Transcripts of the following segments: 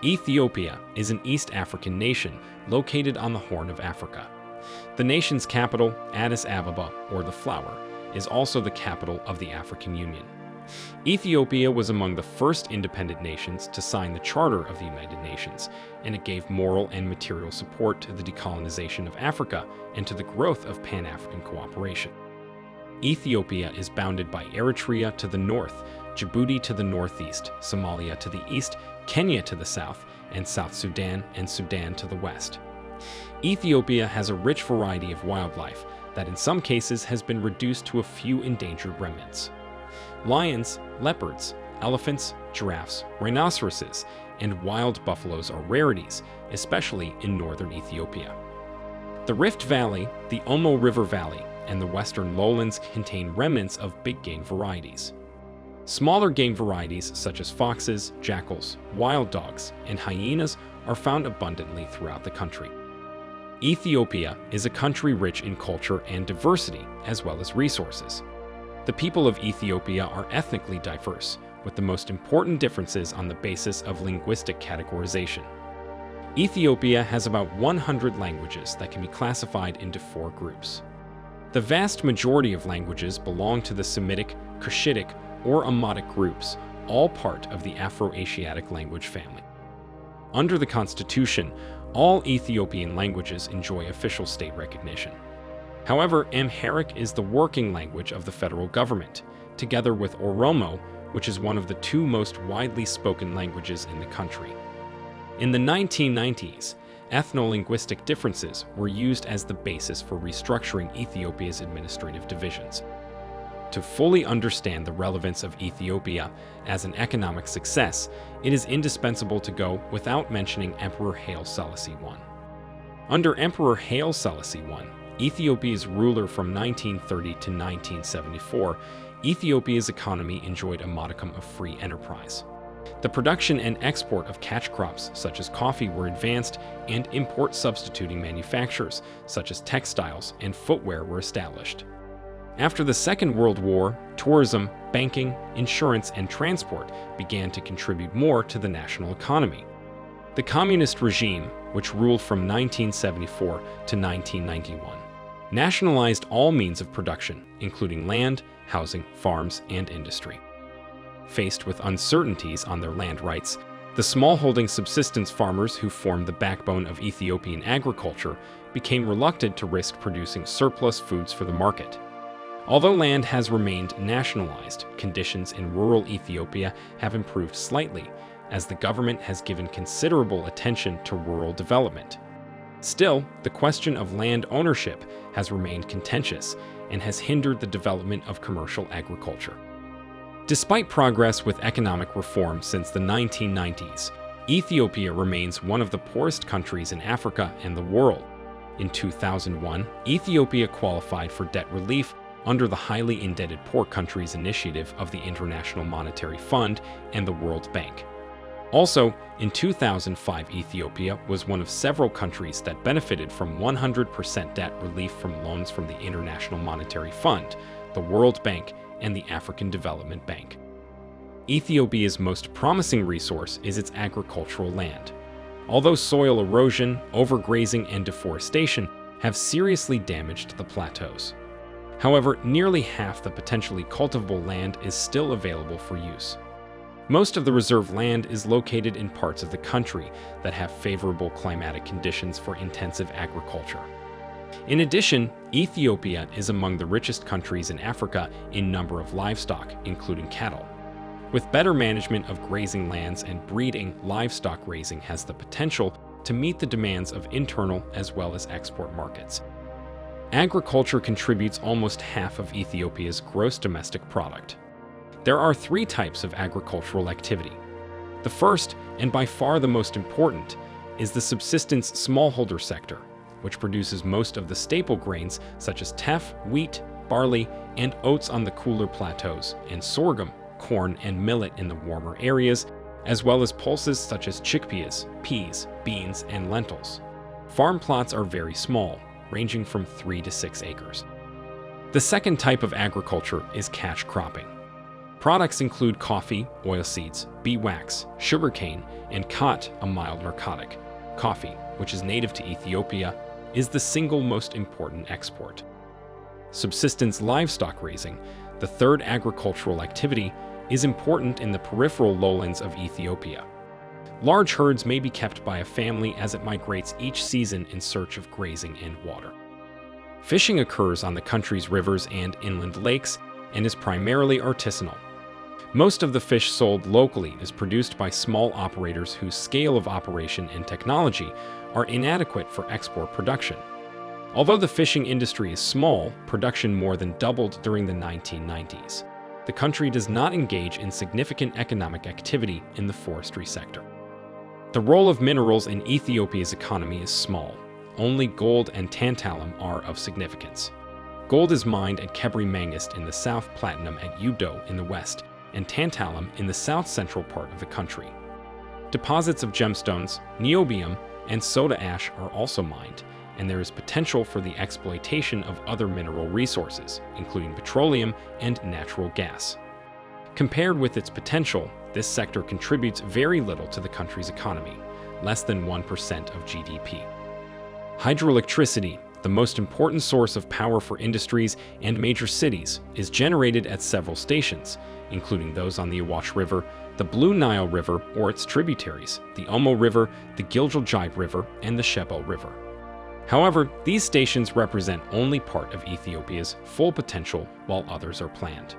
Ethiopia is an East African nation located on the Horn of Africa. The nation's capital, Addis Ababa, or the Flower, is also the capital of the African Union. Ethiopia was among the first independent nations to sign the Charter of the United Nations, and it gave moral and material support to the decolonization of Africa and to the growth of Pan-African cooperation. Ethiopia is bounded by Eritrea to the north, Djibouti to the northeast, Somalia to the east, Kenya to the south, and South Sudan and Sudan to the west. Ethiopia has a rich variety of wildlife that in some cases has been reduced to a few endangered remnants. Lions, leopards, elephants, giraffes, rhinoceroses, and wild buffaloes are rarities, especially in northern Ethiopia. The Rift Valley, the Omo River Valley, and the Western Lowlands contain remnants of big game varieties. Smaller game varieties such as foxes, jackals, wild dogs, and hyenas are found abundantly throughout the country. Ethiopia is a country rich in culture and diversity, as well as resources. The people of Ethiopia are ethnically diverse, with the most important differences on the basis of linguistic categorization. Ethiopia has about 100 languages that can be classified into 4 groups. The vast majority of languages belong to the Semitic, Cushitic, or Amadic groups, all part of the Afro-Asiatic language family. Under the Constitution, all Ethiopian languages enjoy official state recognition. However, Amharic is the working language of the federal government, together with Oromo, which is one of the 2 most widely spoken languages in the country. In the 1990s, ethno-linguistic differences were used as the basis for restructuring Ethiopia's administrative divisions. To fully understand the relevance of Ethiopia as an economic success, it is indispensable to go without mentioning Emperor Haile Selassie I. Under Emperor Haile Selassie I, Ethiopia's ruler from 1930 to 1974, Ethiopia's economy enjoyed a modicum of free enterprise. The production and export of catch crops such as coffee were advanced, and import substituting manufacturers such as textiles and footwear were established. After the Second World War, tourism, banking, insurance, and transport began to contribute more to the national economy. The communist regime, which ruled from 1974 to 1991, nationalized all means of production, including land, housing, farms, and industry. Faced with uncertainties on their land rights, the smallholding subsistence farmers who formed the backbone of Ethiopian agriculture became reluctant to risk producing surplus foods for the market. Although land has remained nationalized, conditions in rural Ethiopia have improved slightly, as the government has given considerable attention to rural development. Still, the question of land ownership has remained contentious and has hindered the development of commercial agriculture. Despite progress with economic reform since the 1990s, Ethiopia remains one of the poorest countries in Africa and the world. In 2001, Ethiopia qualified for debt relief under the Highly Indebted Poor Countries Initiative of the International Monetary Fund and the World Bank. Also, in 2005, Ethiopia was one of several countries that benefited from 100% debt relief from loans from the International Monetary Fund, the World Bank, and the African Development Bank. Ethiopia's most promising resource is its agricultural land. Although soil erosion, overgrazing, and deforestation have seriously damaged the plateaus. However, nearly half the potentially cultivable land is still available for use. Most of the reserve land is located in parts of the country that have favorable climatic conditions for intensive agriculture. In addition, Ethiopia is among the richest countries in Africa in number of livestock, including cattle. With better management of grazing lands and breeding, livestock raising has the potential to meet the demands of internal as well as export markets. Agriculture contributes almost half of Ethiopia's gross domestic product. There are 3 types of agricultural activity. The first, and by far the most important, is the subsistence smallholder sector, which produces most of the staple grains such as teff, wheat, barley, and oats on the cooler plateaus, and sorghum, corn, and millet in the warmer areas, as well as pulses such as chickpeas, peas, beans, and lentils. Farm plots are very small, ranging from 3 to 6 acres. The second type of agriculture is catch cropping. Products include coffee, oilseeds, beeswax, sugarcane, and khat, a mild narcotic. Coffee, which is native to Ethiopia, is the single most important export. Subsistence livestock raising, the third agricultural activity, is important in the peripheral lowlands of Ethiopia. Large herds may be kept by a family as it migrates each season in search of grazing and water. Fishing occurs on the country's rivers and inland lakes and is primarily artisanal. Most of the fish sold locally is produced by small operators whose scale of operation and technology are inadequate for export production. Although the fishing industry is small, production more than doubled during the 1990s. The country does not engage in significant economic activity in the forestry sector. The role of minerals in Ethiopia's economy is small. Only gold and tantalum are of significance. Gold is mined at Kebri Mangist in the south, platinum at Udo in the west, and tantalum in the south-central part of the country. Deposits of gemstones, niobium, and soda ash are also mined, and there is potential for the exploitation of other mineral resources, including petroleum and natural gas. Compared with its potential, this sector contributes very little to the country's economy, less than 1% of GDP. Hydroelectricity, the most important source of power for industries and major cities, is generated at several stations, including those on the Awash River, the Blue Nile River or its tributaries, the Omo River, the Gilgil River, and the Shebel River. However, these stations represent only part of Ethiopia's full potential, while others are planned.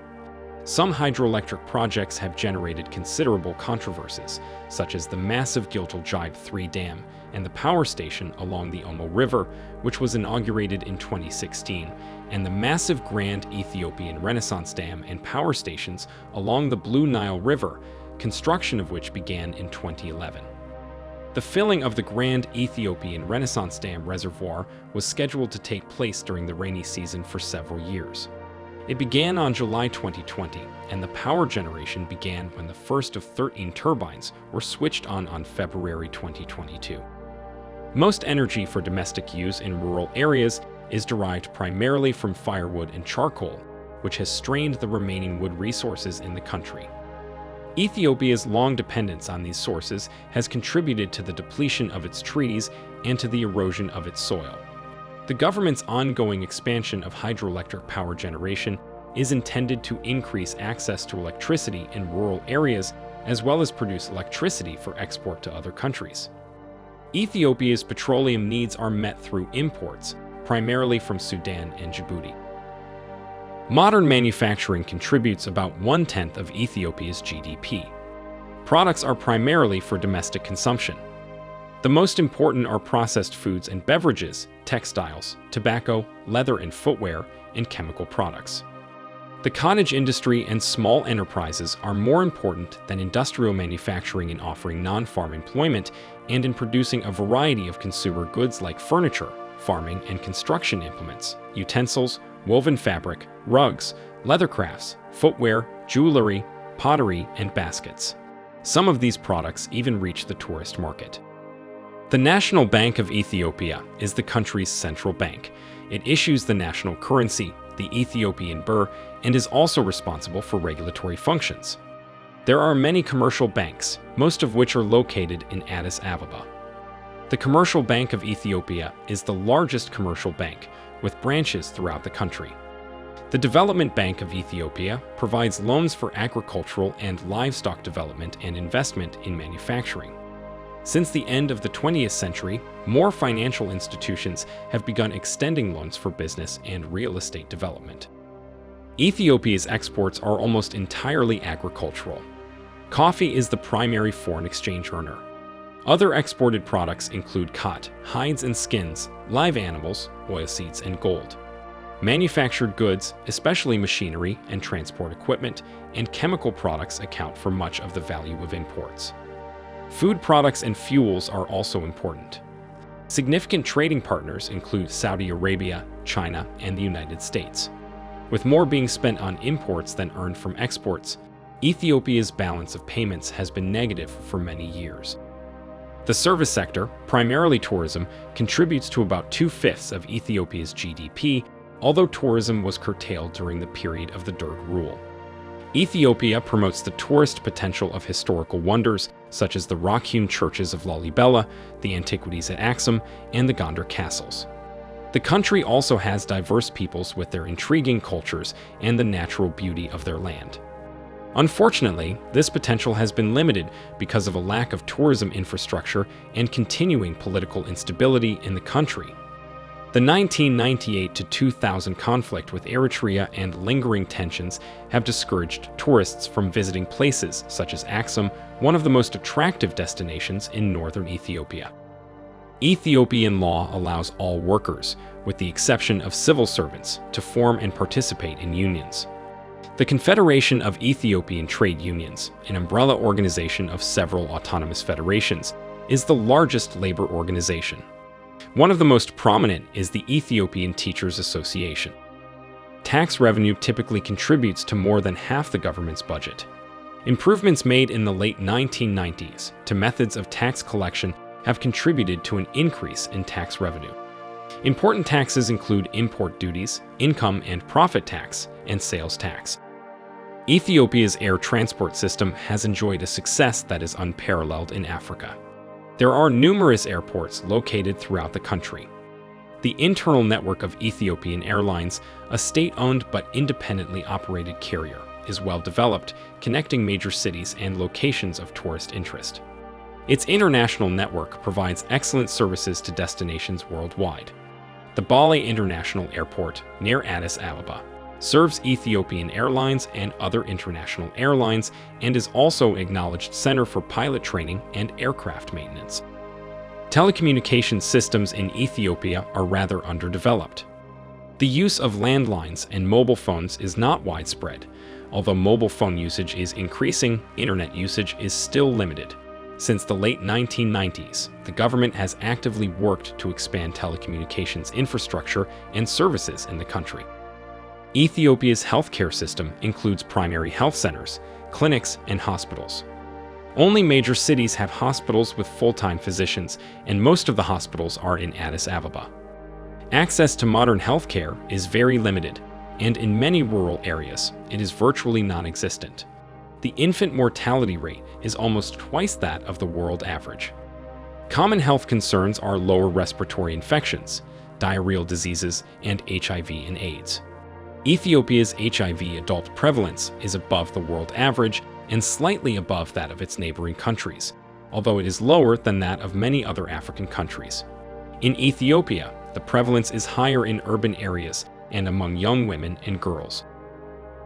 Some hydroelectric projects have generated considerable controversies, such as the massive Gilgil 3 Dam and the power station along the Omo River, which was inaugurated in 2016, and the massive Grand Ethiopian Renaissance Dam and power stations along the Blue Nile River, construction of which began in 2011. The filling of the Grand Ethiopian Renaissance Dam reservoir was scheduled to take place during the rainy season for several years. It began on July 2020, and the power generation began when the first of 13 turbines were switched on February 2022. Most energy for domestic use in rural areas is derived primarily from firewood and charcoal, which has strained the remaining wood resources in the country. Ethiopia's long dependence on these sources has contributed to the depletion of its trees and to the erosion of its soil. The government's ongoing expansion of hydroelectric power generation is intended to increase access to electricity in rural areas, as well as produce electricity for export to other countries. Ethiopia's petroleum needs are met through imports, primarily from Sudan and Djibouti. Modern manufacturing contributes about 1/10 of Ethiopia's GDP. Products are primarily for domestic consumption. The most important are processed foods and beverages, textiles, tobacco, leather and footwear, and chemical products. The cottage industry and small enterprises are more important than industrial manufacturing in offering non-farm employment and in producing a variety of consumer goods like furniture, farming and construction implements, utensils, woven fabric, rugs, leather crafts, footwear, jewelry, pottery, and baskets. Some of these products even reach the tourist market. The National Bank of Ethiopia is the country's central bank. It issues the national currency, the Ethiopian birr, and is also responsible for regulatory functions. There are many commercial banks, most of which are located in Addis Ababa. The Commercial Bank of Ethiopia is the largest commercial bank, with branches throughout the country. The Development Bank of Ethiopia provides loans for agricultural and livestock development and investment in manufacturing. Since the end of the 20th century, more financial institutions have begun extending loans for business and real estate development. Ethiopia's exports are almost entirely agricultural. Coffee is the primary foreign exchange earner. Other exported products include khat, hides and skins, live animals, oilseeds, and gold. Manufactured goods, especially machinery and transport equipment, and chemical products account for much of the value of imports. Food products and fuels are also important. Significant trading partners include Saudi Arabia, China, and the United States. With more being spent on imports than earned from exports, Ethiopia's balance of payments has been negative for many years. The service sector, primarily tourism, contributes to about 2/5 of Ethiopia's GDP, although tourism was curtailed during the period of the Derg rule. Ethiopia promotes the tourist potential of historical wonders such as the rock-hewn churches of Lalibela, the antiquities at Axum, and the Gondar castles. The country also has diverse peoples with their intriguing cultures and the natural beauty of their land. Unfortunately, this potential has been limited because of a lack of tourism infrastructure and continuing political instability in the country. The 1998 to 2000 conflict with Eritrea and lingering tensions have discouraged tourists from visiting places such as Axum, one of the most attractive destinations in northern Ethiopia. Ethiopian law allows all workers, with the exception of civil servants, to form and participate in unions. The Confederation of Ethiopian Trade Unions, an umbrella organization of several autonomous federations, is the largest labor organization. One of the most prominent is the Ethiopian Teachers Association. Tax revenue typically contributes to more than half the government's budget. Improvements made in the late 1990s to methods of tax collection have contributed to an increase in tax revenue. Important taxes include import duties, income and profit tax, and sales tax. Ethiopia's air transport system has enjoyed a success that is unparalleled in Africa. There are numerous airports located throughout the country. The internal network of Ethiopian Airlines, a state-owned but independently operated carrier, is well developed, connecting major cities and locations of tourist interest. Its international network provides excellent services to destinations worldwide. The Bale International Airport, near Addis Ababa, serves Ethiopian Airlines and other international airlines and is also an acknowledged center for pilot training and aircraft maintenance. Telecommunications systems in Ethiopia are rather underdeveloped. The use of landlines and mobile phones is not widespread. Although mobile phone usage is increasing, internet usage is still limited. Since the late 1990s, the government has actively worked to expand telecommunications infrastructure and services in the country. Ethiopia's healthcare system includes primary health centers, clinics, and hospitals. Only major cities have hospitals with full-time physicians, and most of the hospitals are in Addis Ababa. Access to modern healthcare is very limited, and in many rural areas, it is virtually non-existent. The infant mortality rate is almost twice that of the world average. Common health concerns are lower respiratory infections, diarrheal diseases, and HIV and AIDS. Ethiopia's HIV adult prevalence is above the world average and slightly above that of its neighboring countries, although it is lower than that of many other African countries. In Ethiopia, the prevalence is higher in urban areas and among young women and girls.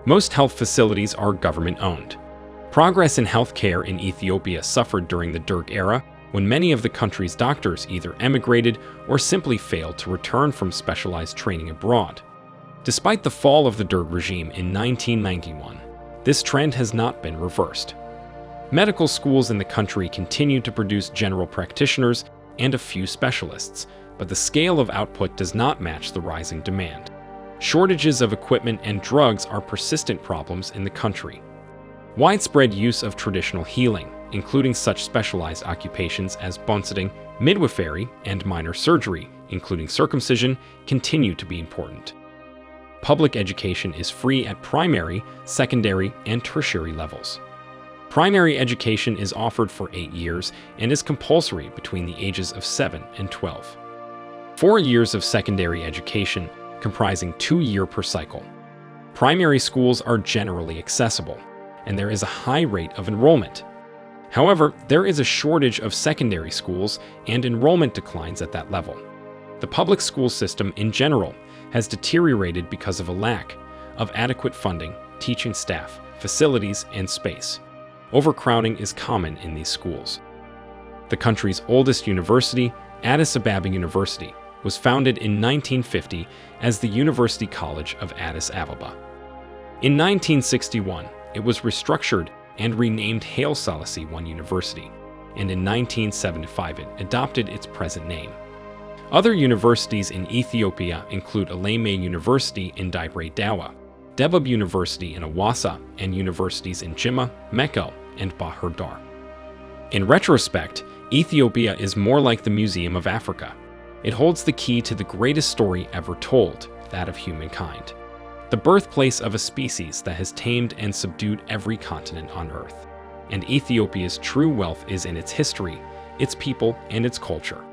Most health facilities are government-owned. Progress in healthcare in Ethiopia suffered during the Derg era, when many of the country's doctors either emigrated or simply failed to return from specialized training abroad. Despite the fall of the Derg regime in 1991, this trend has not been reversed. Medical schools in the country continue to produce general practitioners and a few specialists, but the scale of output does not match the rising demand. Shortages of equipment and drugs are persistent problems in the country. Widespread use of traditional healing, including such specialized occupations as bonsetting, midwifery, and minor surgery, including circumcision, continue to be important. Public education is free at primary, secondary, and tertiary levels. Primary education is offered for 8 years and is compulsory between the ages of 7 and 12. 4 years of secondary education, comprising 2 years per cycle. Primary schools are generally accessible, and there is a high rate of enrollment. However, there is a shortage of secondary schools and enrollment declines at that level. The public school system in general has deteriorated because of a lack of adequate funding, teaching staff, facilities, and space. Overcrowding is common in these schools. The country's oldest university, Addis Ababa University, was founded in 1950 as the University College of Addis Ababa. In 1961, it was restructured and renamed Haile Selassie I University, and in 1975 it adopted its present name. Other universities in Ethiopia include Alame University in Dire Dawa, Debub University in Awassa, and universities in Jimma, Mekelle, and Bahir Dar. In retrospect, Ethiopia is more like the Museum of Africa. It holds the key to the greatest story ever told, that of humankind. the birthplace of a species that has tamed and subdued every continent on Earth. And Ethiopia's true wealth is in its history, its people, and its culture.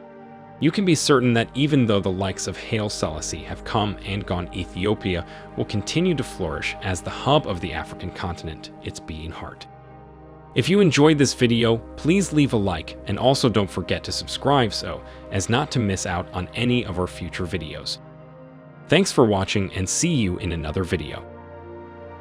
You can be certain that even though the likes of Haile Selassie have come and gone, Ethiopia will continue to flourish as the hub of the African continent, its beating heart. If you enjoyed this video, please leave a like and also don't forget to subscribe so as not to miss out on any of our future videos. Thanks for watching and see you in another video.